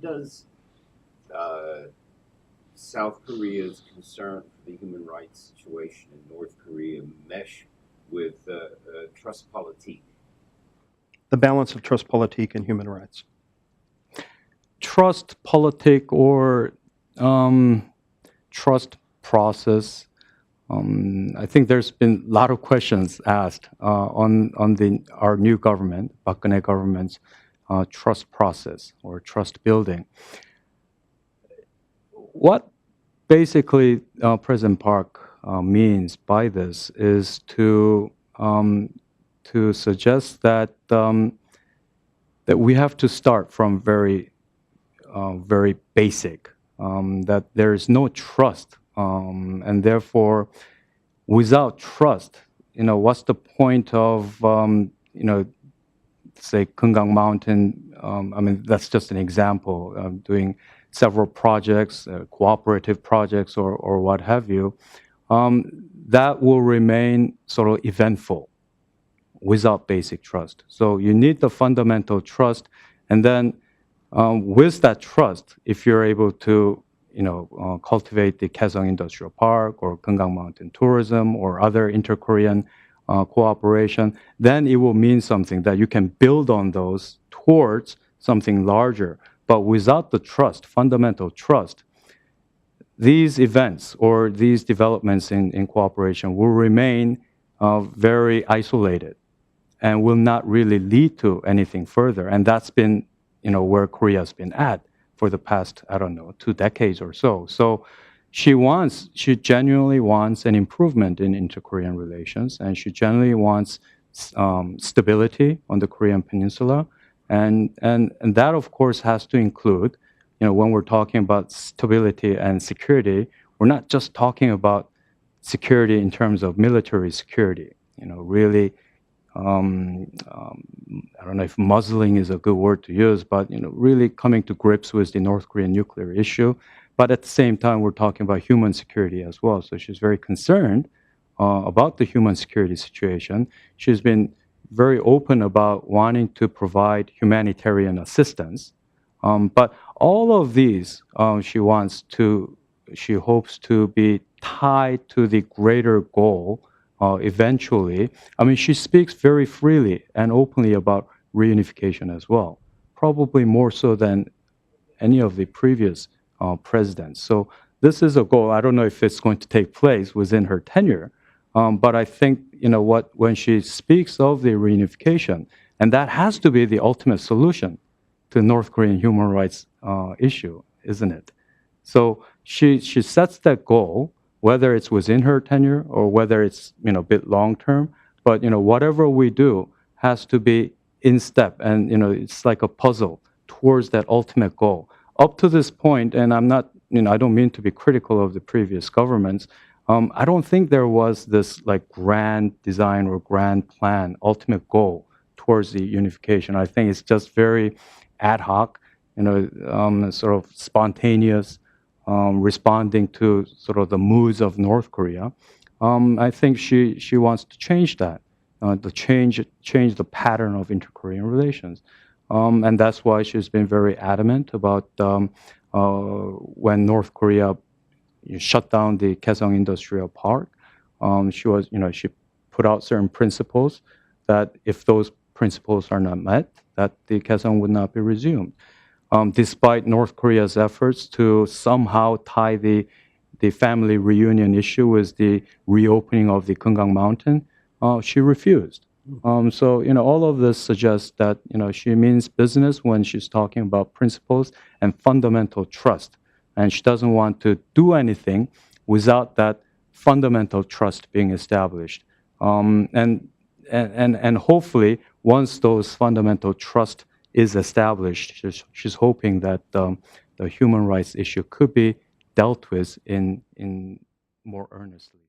does South Korea's concern for the human rights situation in North Korea mesh with Trustpolitik? The balance of Trustpolitik and human rights. Trustpolitik or trust process. I think there's been a lot of questions asked on our new government, Park Geun-hye government's trust process or trust building. What basically President Park means by this is to suggest that that we have to start from very basic, that there is no trust, and therefore, without trust, what's the point of say Keungang Mountain? I mean, that's just an example of doing several projects, cooperative projects, or what have you. That will remain sort of eventful without basic trust. So you need the fundamental trust, and then with that trust, if you're able to, cultivate the Kaesong Industrial Park or Keungang Mountain tourism or other inter-Korean cooperation, then it will mean something that you can build on those towards something larger. But without the trust, fundamental trust, these events or these developments in cooperation will remain very isolated and will not really lead to anything further. And that's been, where Korea's been at for the past, 2 decades or so. So she genuinely wants an improvement in inter-Korean relations, and she genuinely wants stability on the Korean Peninsula. And that, of course, has to include, when we're talking about stability and security, we're not just talking about security in terms of military security, really, I don't know if muzzling is a good word to use, but, really coming to grips with the North Korean nuclear issue. But at the same time, we're talking about human security as well. So she's very concerned about the human security situation. She's been very open about wanting to provide humanitarian assistance. But all of these, she hopes to be tied to the greater goal eventually. I mean, she speaks very freely and openly about reunification as well, probably more so than any of the previous presidents. So this is a goal. I don't know if it's going to take place within her tenure, but I think, when she speaks of the reunification, and that has to be the ultimate solution to North Korean human rights issue, isn't it? So she sets that goal, whether it's within her tenure or whether it's, a bit long term, but, whatever we do has to be in step, and, it's like a puzzle towards that ultimate goal. Up to this point, and I'm not, I don't mean to be critical of the previous governments, I don't think there was this like grand design or grand plan, ultimate goal towards the unification. I think it's just very ad hoc, sort of spontaneous, responding to sort of the moods of North Korea. I think she wants to change that, to change the pattern of inter-Korean relations. And that's why she's been very adamant about when North Korea shut down the Kaesong Industrial Park. She put out certain principles that if those principles are not met, that the Kaesong would not be resumed. Despite North Korea's efforts to somehow tie the family reunion issue with the reopening of the Keungang Mountain, she refused. So, all of this suggests that, she means business when she's talking about principles and fundamental trust. And she doesn't want to do anything without that fundamental trust being established. And hopefully, once those fundamental trust is established, she's hoping that the human rights issue could be dealt with in more earnestly.